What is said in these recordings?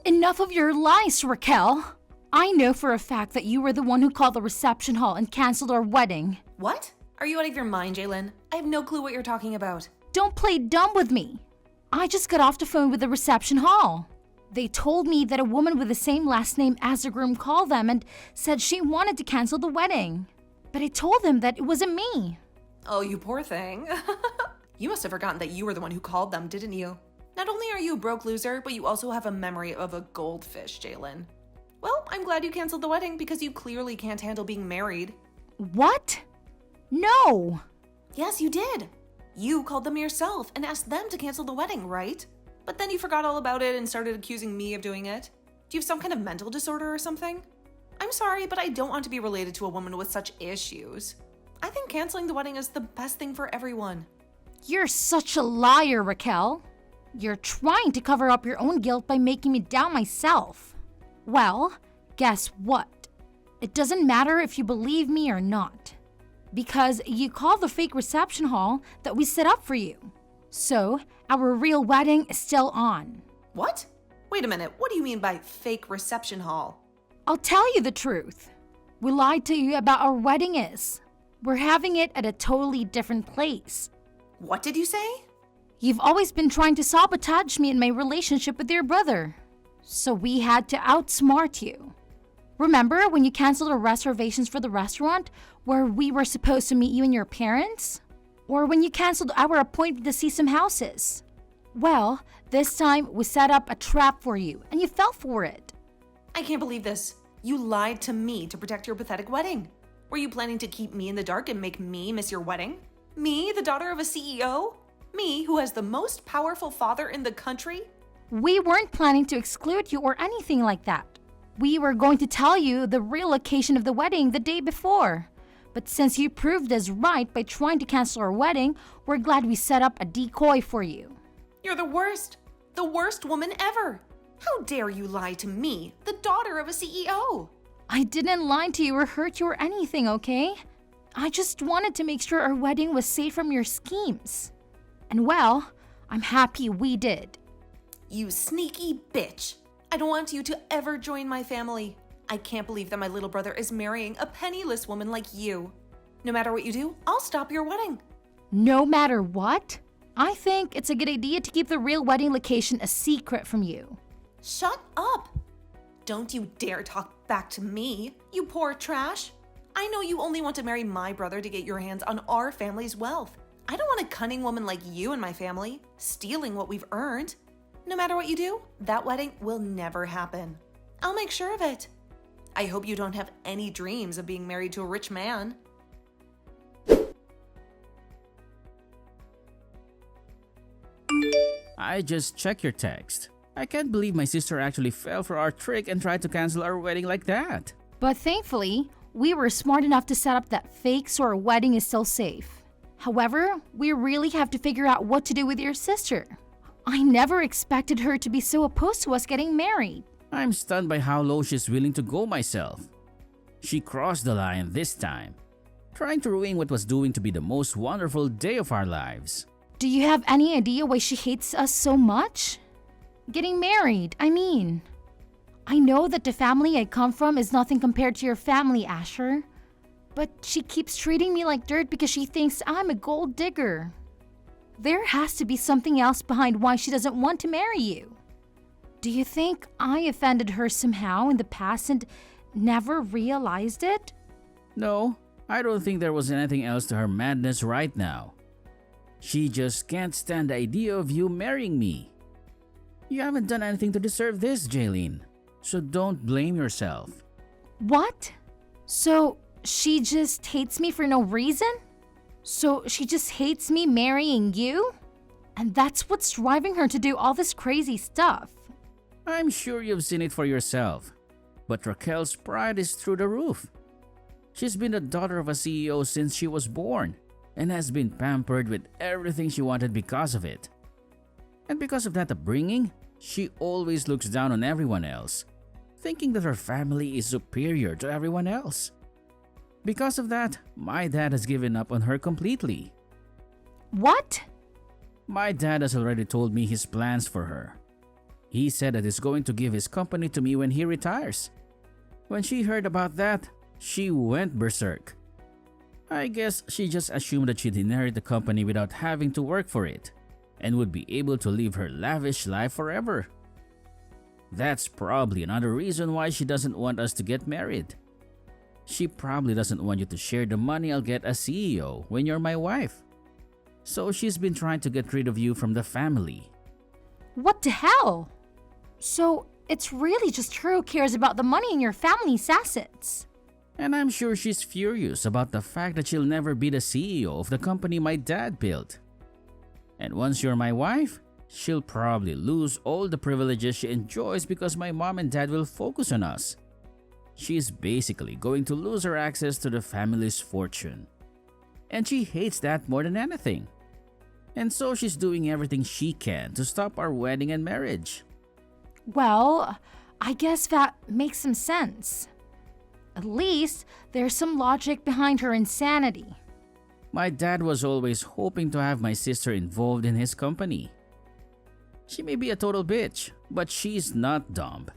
Enough of your lies, Raquel. I know for a fact that you were the one who called the reception hall and canceled our wedding. What? Are you out of your mind, Jalen? I have no clue what you're talking about. Don't play dumb with me. I just got off the phone with the reception hall. They told me that a woman with the same last name as the groom called them and said she wanted to cancel the wedding. But I told them that it wasn't me. Oh, you poor thing. You must have forgotten that you were the one who called them, didn't you? Not only are you a broke loser, but you also have a memory of a goldfish, Jalen. Well, I'm glad you canceled the wedding because you clearly can't handle being married. What? No. Yes, you did. You called them yourself and asked them to cancel the wedding, right? But then you forgot all about it and started accusing me of doing it. Do you have some kind of mental disorder or something? I'm sorry, but I don't want to be related to a woman with such issues. I think canceling the wedding is the best thing for everyone. You're such a liar, Raquel. You're trying to cover up your own guilt by making me doubt myself. Well, guess what? It doesn't matter if you believe me or not. Because you called the fake reception hall that we set up for you. So, our real wedding is still on. What? Wait a minute, what do you mean by fake reception hall? I'll tell you the truth. We lied to you about our wedding is. We're having it at a totally different place. What did you say? You've always been trying to sabotage me in my relationship with your brother. So we had to outsmart you. Remember when you canceled our reservations for the restaurant where we were supposed to meet you and your parents? Or when you canceled our appointment to see some houses? Well, this time we set up a trap for you and you fell for it. I can't believe this. You lied to me to protect your pathetic wedding. Were you planning to keep me in the dark and make me miss your wedding? Me, the daughter of a CEO? Me, who has the most powerful father in the country? We weren't planning to exclude you or anything like that. We were going to tell you the real occasion of the wedding the day before. But since you proved us right by trying to cancel our wedding, we're glad we set up a decoy for you. You're the worst woman ever. How dare you lie to me, the daughter of a CEO? I didn't lie to you or hurt you or anything, okay? I just wanted to make sure our wedding was safe from your schemes. And well, I'm happy we did. You sneaky bitch. I don't want you to ever join my family. I can't believe that my little brother is marrying a penniless woman like you. No matter what you do, I'll stop your wedding. No matter what? I think it's a good idea to keep the real wedding location a secret from you. Shut up! Don't you dare talk back to me, you poor trash. I know you only want to marry my brother to get your hands on our family's wealth. I don't want a cunning woman like you in my family, stealing what we've earned. No matter what you do, that wedding will never happen. I'll make sure of it. I hope you don't have any dreams of being married to a rich man. I just checked your text. I can't believe my sister actually fell for our trick and tried to cancel our wedding like that. But thankfully, we were smart enough to set up that fake so our wedding is still safe. However, we really have to figure out what to do with your sister. I never expected her to be so opposed to us getting married. I'm stunned by how low she's willing to go myself. She crossed the line this time, trying to ruin what was doomed to be the most wonderful day of our lives. Do you have any idea why she hates us so much? Getting married, I mean. I know that the family I come from is nothing compared to your family, IShe. But she keeps treating me like dirt because she thinks I'm a gold digger. There has to be something else behind why she doesn't want to marry you. Do you think I offended her somehow in the past and never realized it? No, I don't think there was anything else to her madness right now. She just can't stand the idea of you marrying me. You haven't done anything to deserve this, Jaylene, so don't blame yourself. What? So she just hates me for no reason? So she just hates me marrying you? And that's what's driving her to do all this crazy stuff. I'm sure you've seen it for yourself, but Raquel's pride is through the roof. She's been the daughter of a CEO since she was born and has been pampered with everything she wanted because of it. And because of that upbringing, she always looks down on everyone else, thinking that her family is superior to everyone else. Because of that, my dad has given up on her completely. What? My dad has already told me his plans for her. He said that he's going to give his company to me when he retires. When she heard about that, she went berserk. I guess she just assumed that she'd inherit the company without having to work for it, and would be able to live her lavish life forever. That's probably another reason why she doesn't want us to get married. She probably doesn't want you to share the money I'll get as CEO when you're my wife. So she's been trying to get rid of you from the family. What the hell? So it's really just her who cares about the money in your family's assets. And I'm sure she's furious about the fact that she'll never be the CEO of the company my dad built. And once you're my wife, she'll probably lose all the privileges she enjoys because my mom and dad will focus on us. She's basically going to lose her access to the family's fortune. And she hates that more than anything. And so she's doing everything she can to stop our wedding and marriage. Well, I guess that makes some sense. At least there's some logic behind her insanity. My dad was always hoping to have my sister involved in his company. She may be a total bitch, but she's not dumb.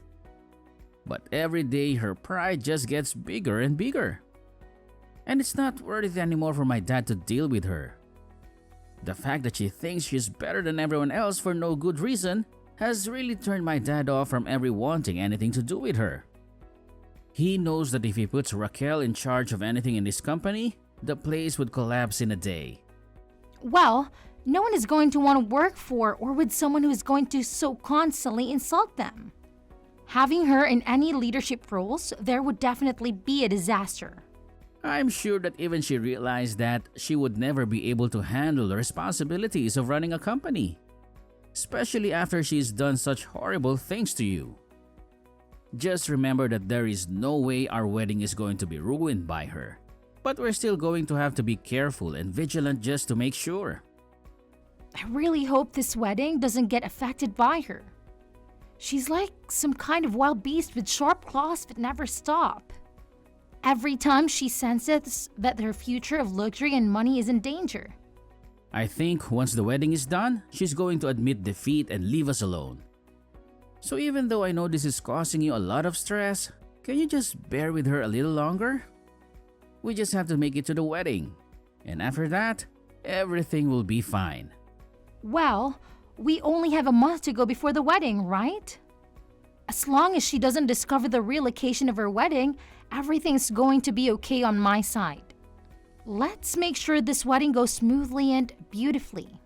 But every day her pride just gets bigger and bigger. And it's not worth it anymore for my dad to deal with her. The fact that she thinks she's better than everyone else for no good reason has really turned my dad off from ever wanting anything to do with her. He knows that if he puts Raquel in charge of anything in this company, the place would collapse in a day. Well, no one is going to want to work for or with someone who is going to so constantly insult them. Having her in any leadership roles, there would definitely be a disaster. I'm sure that even she realized that she would never be able to handle the responsibilities of running a company, especially after she's done such horrible things to you. Just remember that there is no way our wedding is going to be ruined by her, but we're still going to have to be careful and vigilant just to make sure. I really hope this wedding doesn't get affected by her. She's like some kind of wild beast with sharp claws that never stop. Every time she senses that her future of luxury and money is in danger. I think once the wedding is done, she's going to admit defeat and leave us alone. So even though I know this is causing you a lot of stress, can you just bear with her a little longer? We just have to make it to the wedding. And after that, everything will be fine. Well, we only have a month to go before the wedding, right? As long as she doesn't discover the real occasion of her wedding, everything's going to be okay on my side. Let's make sure this wedding goes smoothly and beautifully.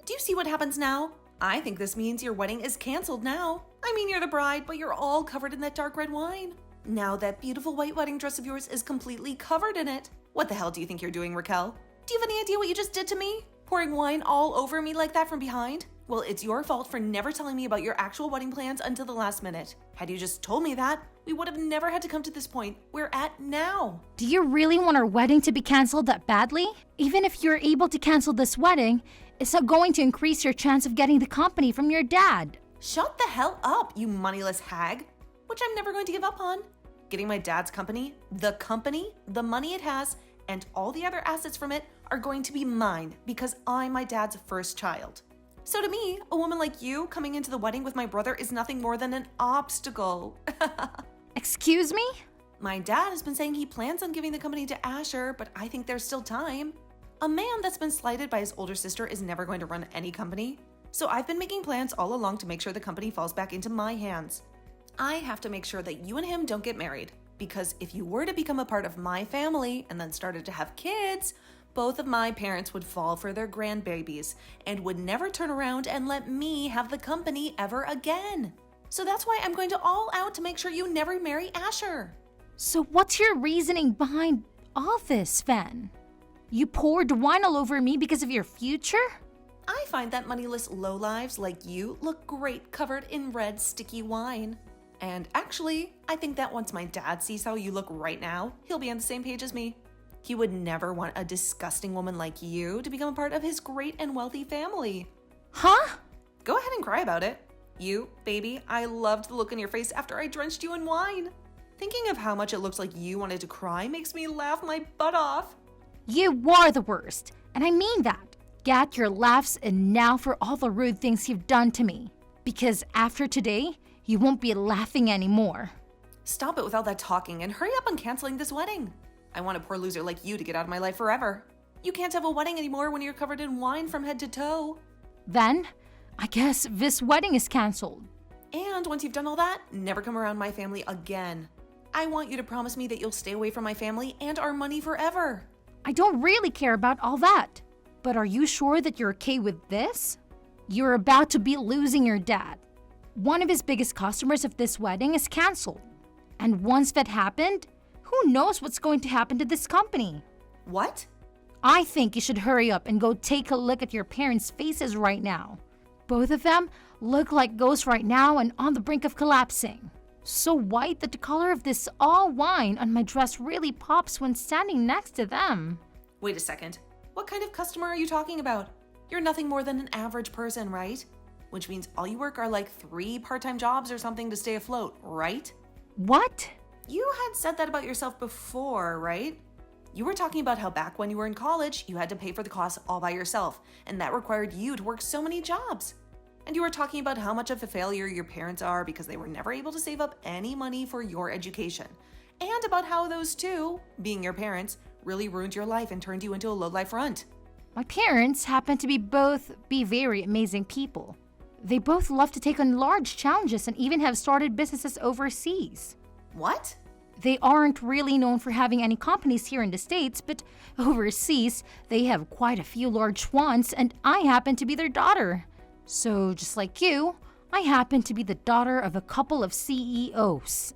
Do you see what happens now? I think this means your wedding is canceled now. I mean, you're the bride, but you're all covered in that dark red wine. Now that beautiful white wedding dress of yours is completely covered in it. What the hell do you think you're doing, Raquel? Do you have any idea what you just did to me? Pouring wine all over me like that from behind? Well, it's your fault for never telling me about your actual wedding plans until the last minute. Had you just told me that, we would have never had to come to this point we're at now. Do you really want our wedding to be canceled that badly? Even if you're able to cancel this wedding, it's not going to increase your chance of getting the company from your dad. Shut the hell up, you moneyless hag. Which I'm never going to give up on. Getting my dad's company, the money it has, and all the other assets from it are going to be mine because I'm my dad's first child. So to me, a woman like you coming into the wedding with my brother is nothing more than an obstacle. Excuse me? My dad has been saying he plans on giving the company to IShe, but I think there's still time. A man that's been slighted by his older sister is never going to run any company. So I've been making plans all along to make sure the company falls back into my hands. I have to make sure that you and him don't get married, because if you were to become a part of my family and then started to have kids, both of my parents would fall for their grandbabies and would never turn around and let me have the company ever again. So that's why I'm going to all out to make sure you never marry IShe. So what's your reasoning behind all this, Fen? You poured wine all over me because of your future? I find that moneyless lowlives like you look great covered in red sticky wine. And actually, I think that once my dad sees how you look right now, he'll be on the same page as me. He would never want a disgusting woman like you to become a part of his great and wealthy family. Huh? Go ahead and cry about it. You, baby, I loved the look on your face after I drenched you in wine. Thinking of how much it looks like you wanted to cry makes me laugh my butt off. You are the worst, and I mean that. Get your laughs in now for all the rude things you've done to me. Because after today, you won't be laughing anymore. Stop it with all that talking and hurry up on canceling this wedding. I want a poor loser like you to get out of my life forever. You can't have a wedding anymore when you're covered in wine from head to toe. Then, I guess this wedding is canceled. And once you've done all that, never come around my family again. I want you to promise me that you'll stay away from my family and our money forever. I don't really care about all that. But are you sure that you're okay with this? You're about to be losing your dad. One of his biggest customers of this wedding is canceled. And once that happened, who knows what's going to happen to this company? What? I think you should hurry up and go take a look at your parents' faces right now. Both of them look like ghosts right now and on the brink of collapsing. So white that the color of this all wine on my dress really pops when standing next to them. Wait a second. What kind of customer are you talking about? You're nothing more than an average person, right? Which means all you work are like 3 part-time jobs or something to stay afloat, right? What? You had said that about yourself before, right? You were talking about how back when you were in college, you had to pay for the costs all by yourself, and that required you to work so many jobs. And you were talking about how much of a failure your parents are because they were never able to save up any money for your education. And about how those two, being your parents, really ruined your life and turned you into a low-life runt. My parents happen to be very amazing people. They both love to take on large challenges and even have started businesses overseas. What? They aren't really known for having any companies here in the States, but overseas, they have quite a few large ones, and I happen to be their daughter. So, just like you, I happen to be the daughter of a couple of CEOs.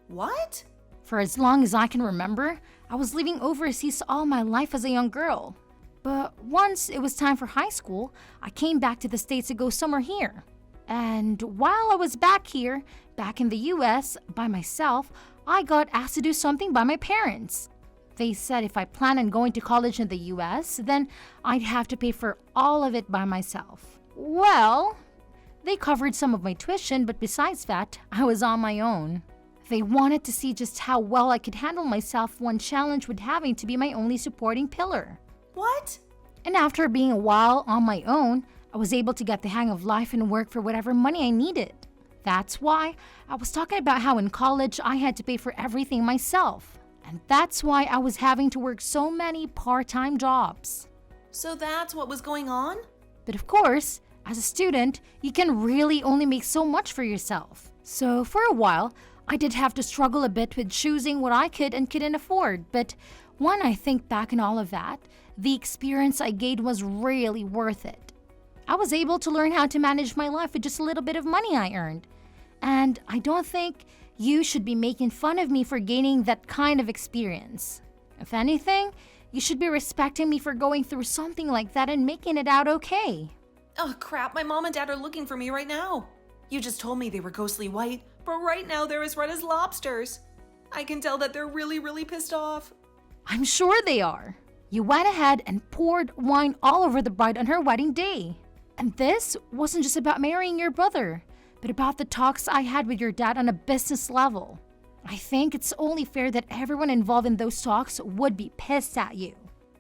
What? For as long as I can remember, I was living overseas all my life as a young girl. But once it was time for high school, I came back to the States to go somewhere here. And while I was back here, back in the US, by myself, I got asked to do something by my parents. They said if I plan on going to college in the US, then I'd have to pay for all of it by myself. Well, they covered some of my tuition, but besides that, I was on my own. They wanted to see just how well I could handle myself one challenge with having to be my only supporting pillar. What? And after being a while on my own, I was able to get the hang of life and work for whatever money I needed. That's why I was talking about how in college I had to pay for everything myself. And that's why I was having to work so many part-time jobs. So that's what was going on? But of course, as a student, you can really only make so much for yourself. So for a while, I did have to struggle a bit with choosing what I could and couldn't afford. But when I think back on all of that, the experience I gained was really worth it. I was able to learn how to manage my life with just a little bit of money I earned. And I don't think you should be making fun of me for gaining that kind of experience. If anything, you should be respecting me for going through something like that and making it out okay. Oh crap, my mom and dad are looking for me right now. You just told me they were ghostly white, but right now they're as red as lobsters. I can tell that they're really pissed off. I'm sure they are. You went ahead and poured wine all over the bride on her wedding day. And this wasn't just about marrying your brother, but about the talks I had with your dad on a business level. I think it's only fair that everyone involved in those talks would be pissed at you.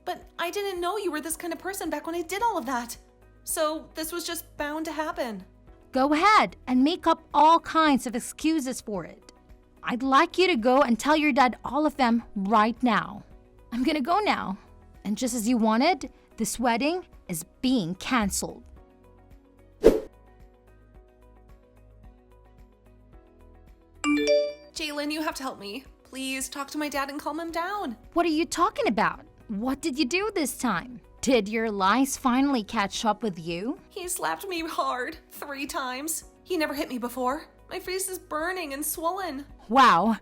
But I didn't know you were this kind of person back when I did all of that. So this was just bound to happen. Go ahead and make up all kinds of excuses for it. I'd like you to go and tell your dad all of them right now. I'm gonna go now. And just as you wanted, this wedding is being canceled. Jalen, you have to help me. Please talk to my dad and calm him down. What are you talking about? What did you do this time? Did your lies finally catch up with you? He slapped me hard 3 times. He never hit me before. My face is burning and swollen. Wow,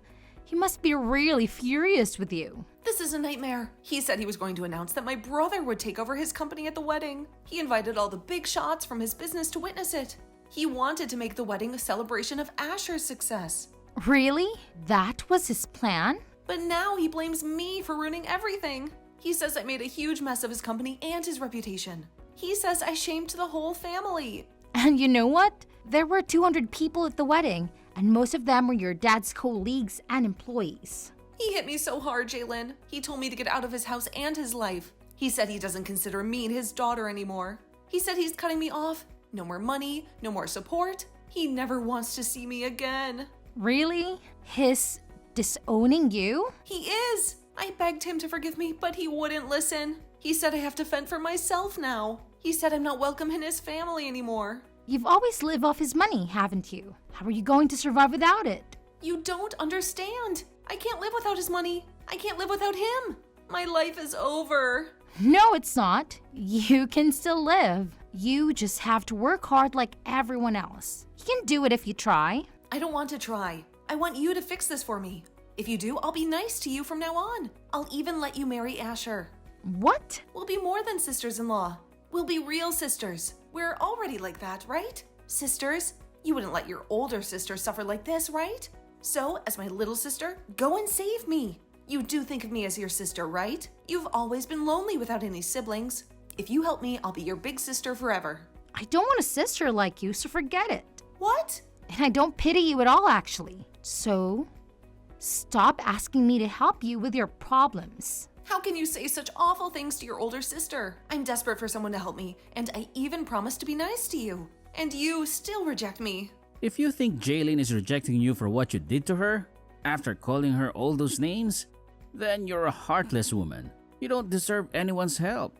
he must be really furious with you. This is a nightmare. He said he was going to announce that my brother would take over his company at the wedding. He invited all the big shots from his business to witness it. He wanted to make the wedding a celebration of Asher's success. Really? That was his plan? But now he blames me for ruining everything. He says I made a huge mess of his company and his reputation. He says I shamed the whole family. And you know what? There were 200 people at the wedding, and most of them were your dad's colleagues and employees. He hit me so hard, Jalen. He told me to get out of his house and his life. He said he doesn't consider me his daughter anymore. He said he's cutting me off. No more money, no more support. He never wants to see me again. Really? His disowning you? He is. I begged him to forgive me, but he wouldn't listen. He said I have to fend for myself now. He said I'm not welcome in his family anymore. You've always lived off his money, haven't you? How are you going to survive without it? You don't understand. I can't live without his money. I can't live without him. My life is over. No, it's not. You can still live. You just have to work hard like everyone else. You can do it if you try. I don't want to try. I want you to fix this for me. If you do, I'll be nice to you from now on. I'll even let you marry IShe. What? We'll be more than sisters-in-law. We'll be real sisters. We're already like that, right? Sisters, you wouldn't let your older sister suffer like this, right? So, as my little sister, go and save me. You do think of me as your sister, right? You've always been lonely without any siblings. If you help me, I'll be your big sister forever. I don't want a sister like you, so forget it. What? And I don't pity you at all, actually. So, stop asking me to help you with your problems. How can you say such awful things to your older sister? I'm desperate for someone to help me, and I even promised to be nice to you. And you still reject me. If you think Jalen is rejecting you for what you did to her, after calling her all those names, then you're a heartless woman. You don't deserve anyone's help.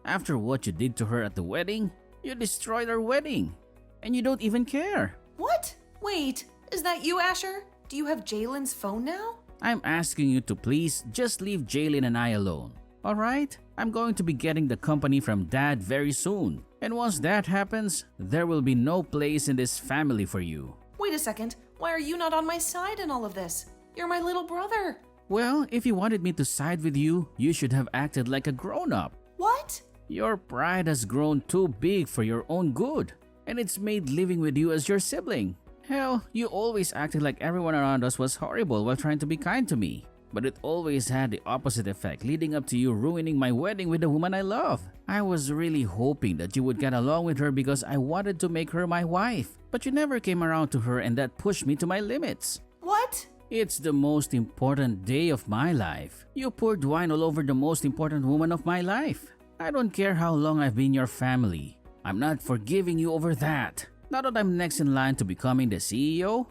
After what you did to her at the wedding, you destroyed our wedding. And you don't even care. What? Wait, is that you, IShe? Do you have Jalen's phone now? I'm asking you to please just leave Jalen and I alone. Alright? I'm going to be getting the company from Dad very soon. And once that happens, there will be no place in this family for you. Wait a second. Why are you not on my side in all of this? You're my little brother. Well, if you wanted me to side with you, you should have acted like a grown-up. What? Your pride has grown too big for your own good, and it's made living with you as your sibling. Hell, you always acted like everyone around us was horrible while trying to be kind to me. But it always had the opposite effect, leading up to you ruining my wedding with the woman I love. I was really hoping that you would get along with her because I wanted to make her my wife. But you never came around to her, and that pushed me to my limits. What? It's the most important day of my life. You poured wine all over the most important woman of my life. I don't care how long I've been your family. I'm not forgiving you over that. Now that I'm next in line to becoming the CEO,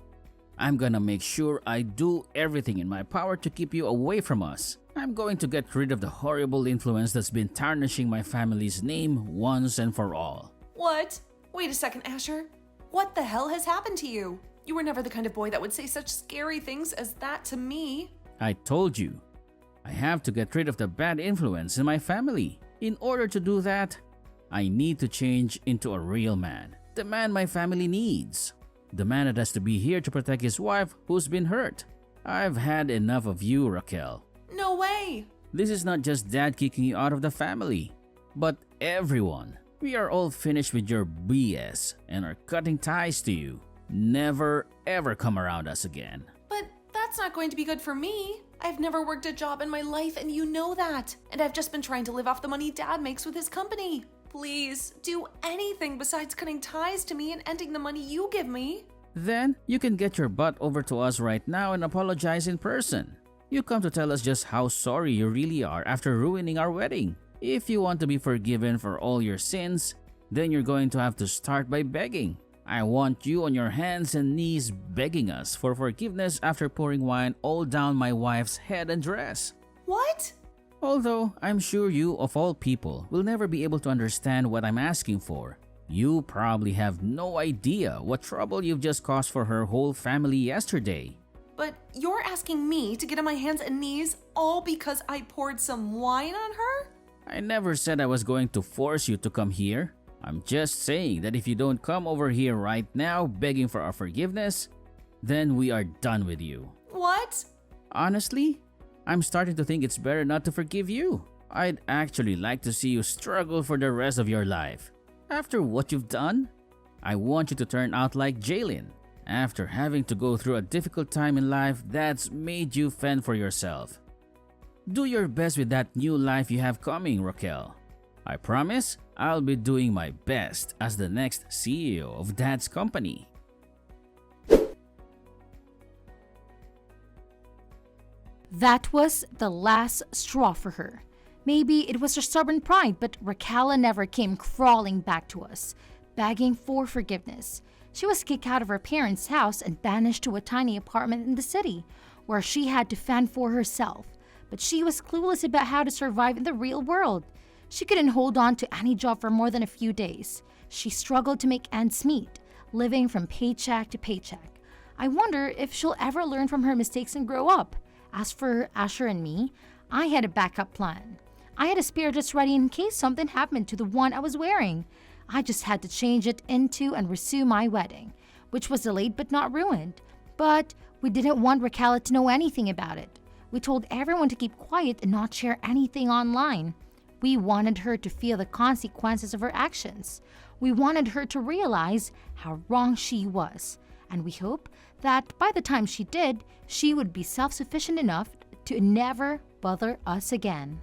I'm gonna make sure I do everything in my power to keep you away from us. I'm going to get rid of the horrible influence that's been tarnishing my family's name once and for all. What? Wait a second, IShe. What the hell has happened to you? You were never the kind of boy that would say such scary things as that to me. I told you, I have to get rid of the bad influence in my family. In order to do that, I need to change into a real man. The man my family needs. The man that has to be here to protect his wife who's been hurt. I've had enough of you, Raquel. No way! This is not just Dad kicking you out of the family, but everyone. We are all finished with your BS and are cutting ties to you. Never ever come around us again. But that's not going to be good for me. I've never worked a job in my life and you know that. And I've just been trying to live off the money Dad makes with his company. Please, do anything besides cutting ties to me and ending the money you give me. Then you can get your butt over to us right now and apologize in person. You come to tell us just how sorry you really are after ruining our wedding. If you want to be forgiven for all your sins, then you're going to have to start by begging. I want you on your hands and knees begging us for forgiveness after pouring wine all down my wife's head and dress. What? Although I'm sure you, of all people, will never be able to understand what I'm asking for. You probably have no idea what trouble you've just caused for her whole family yesterday. But you're asking me to get on my hands and knees all because I poured some wine on her? I never said I was going to force you to come here. I'm just saying that if you don't come over here right now begging for our forgiveness, then we are done with you. What? Honestly, I'm starting to think it's better not to forgive you. I'd actually like to see you struggle for the rest of your life. After what you've done, I want you to turn out like Jalen. After having to go through a difficult time in life that's made you fend for yourself. Do your best with that new life you have coming, Raquel. I promise I'll be doing my best as the next CEO of Dad's company. That was the last straw for her. Maybe it was her stubborn pride, but Raquel never came crawling back to us, begging for forgiveness. She was kicked out of her parents' house and banished to a tiny apartment in the city, where she had to fend for herself. But she was clueless about how to survive in the real world. She couldn't hold on to any job for more than a few days. She struggled to make ends meet, living from paycheck to paycheck. I wonder if she'll ever learn from her mistakes and grow up. As for Asher and me, I had a backup plan. I had a spare just ready in case something happened to the one I was wearing. I just had to change it into and resume my wedding, which was delayed but not ruined. But we didn't want Raquel to know anything about it. We told everyone to keep quiet and not share anything online. We wanted her to feel the consequences of her actions. We wanted her to realize how wrong she was. And we hope that by the time she did, she would be self-sufficient enough to never bother us again.